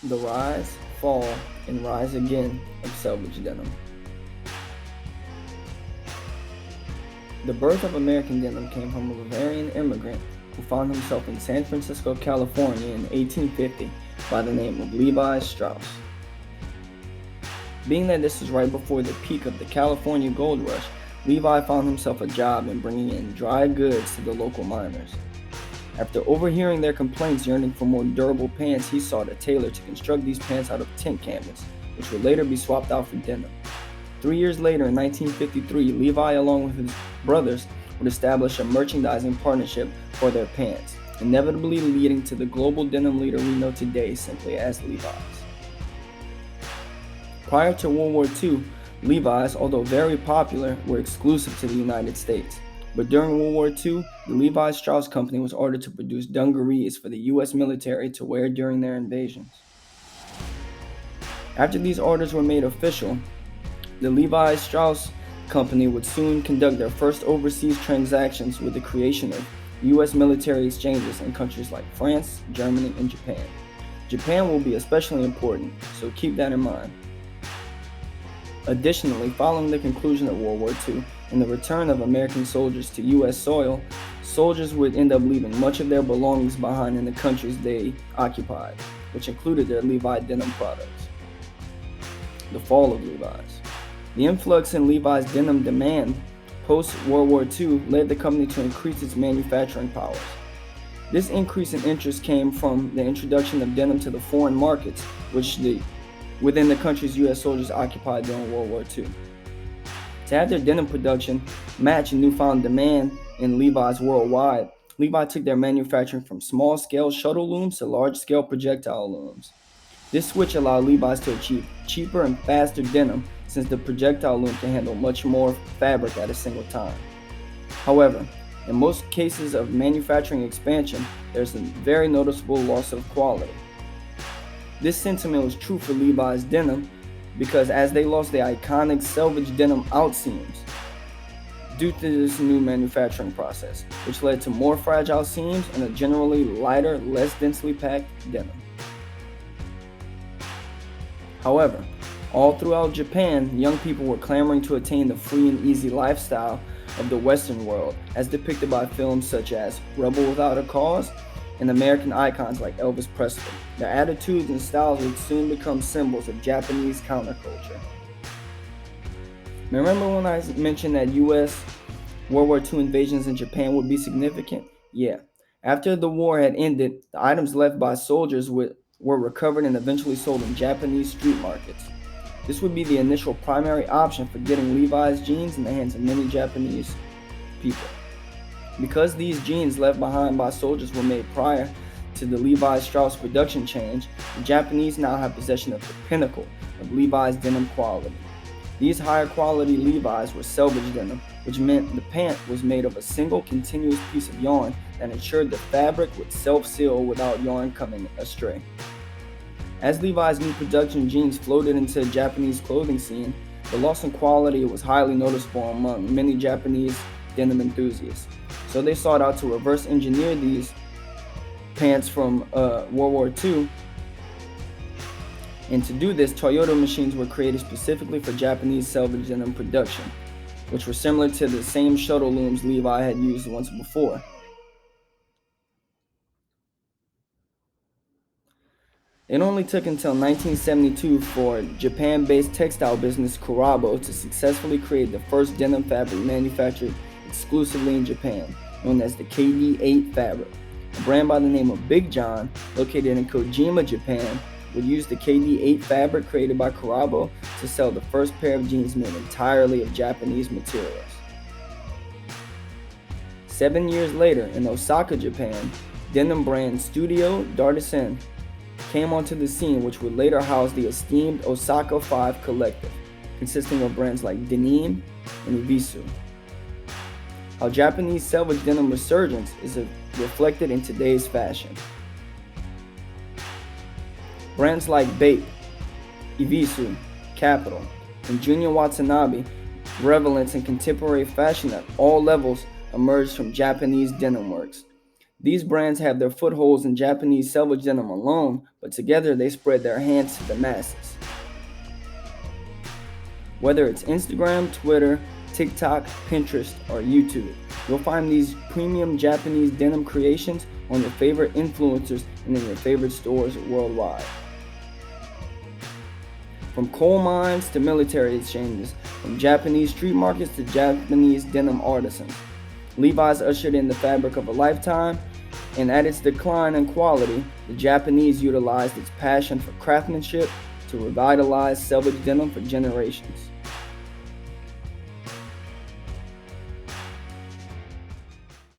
The rise, fall, and rise again of selvage denim. The birth of American denim came from a Bavarian immigrant who found himself in San Francisco, California in 1850 by the name of Levi Strauss. Being that this was right before the peak of the California gold rush, Levi found himself a job in bringing in dry goods to the local miners. After overhearing their complaints yearning for more durable pants, he sought a tailor to construct these pants out of tent canvas, which would later be swapped out for denim. 3 years later, in 1953, Levi, along with his brothers, would establish a merchandising partnership for their pants, inevitably leading to the global denim leader we know today simply as Levi's. Prior to World War II, Levi's, although very popular, were exclusive to the United States. But during World War II, the Levi Strauss Company was ordered to produce dungarees for the US military to wear during their invasions. After these orders were made official, the Levi Strauss Company would soon conduct their first overseas transactions with the creation of US military exchanges in countries like France, Germany, and Japan. Japan will be especially important, so keep that in mind. Additionally, following the conclusion of World War II and the return of American soldiers to U.S. soil, soldiers would end up leaving much of their belongings behind in the countries they occupied, which included their Levi denim products. The fall of Levi's. The influx in Levi's denim demand post-World War II led the company to increase its manufacturing powers. This increase in interest came from the introduction of denim to the foreign markets, within the countries U.S. soldiers occupied during World War II. To have their denim production match newfound demand in Levi's worldwide, Levi took their manufacturing from small-scale shuttle looms to large-scale projectile looms. This switch allowed Levi's to achieve cheaper and faster denim since the projectile loom can handle much more fabric at a single time. However, in most cases of manufacturing expansion, there's a very noticeable loss of quality. This sentiment was true for Levi's denim because as they lost their iconic selvage denim outseams due to this new manufacturing process, which led to more fragile seams and a generally lighter, less densely packed denim. However, all throughout Japan, young people were clamoring to attain the free and easy lifestyle of the Western world, as depicted by films such as Rebel Without a Cause and American icons like Elvis Presley. Their attitudes and styles would soon become symbols of Japanese counterculture. Remember when I mentioned that US World War II invasions in Japan would be significant? Yeah. After the war had ended, the items left by soldiers were recovered and eventually sold in Japanese street markets. This would be the initial primary option for getting Levi's jeans in the hands of many Japanese people. Because these jeans left behind by soldiers were made prior to the Levi Strauss production change, the Japanese now have possession of the pinnacle of Levi's denim quality. These higher quality Levi's were selvage denim, which meant the pant was made of a single continuous piece of yarn that ensured the fabric would self-seal without yarn coming astray. As Levi's new production jeans floated into the Japanese clothing scene, the loss in quality was highly noticeable among many Japanese denim enthusiasts. So they sought out to reverse engineer these pants from World War II. And to do this, Toyota machines were created specifically for Japanese selvage denim production, which were similar to the same shuttle looms Levi had used once before. It only took until 1972 for Japan-based textile business Kurabo to successfully create the first denim fabric manufactured exclusively in Japan, known as the KD8 fabric. A brand by the name of Big John, located in Kojima, Japan, would use the KD8 fabric created by Kurabo to sell the first pair of jeans made entirely of Japanese materials. 7 years later, in Osaka, Japan, denim brand Studio D'Artisan came onto the scene, which would later house the esteemed Osaka 5 collective, consisting of brands like Denim and Ibisu. How Japanese selvage denim resurgence is reflected in today's fashion. Brands like Bape, Ibisu, Capital, and Junior Watanabe, relevance in contemporary fashion at all levels, emerged from Japanese denim works. These brands have their footholds in Japanese selvage denim alone, but together they spread their hands to the masses. Whether it's Instagram, Twitter, TikTok, Pinterest, or YouTube, you'll find these premium Japanese denim creations on your favorite influencers and in your favorite stores worldwide. From coal mines to military exchanges, from Japanese street markets to Japanese denim artisans, Levi's ushered in the fabric of a lifetime, and at its decline in quality, the Japanese utilized its passion for craftsmanship to revitalize selvage denim for generations.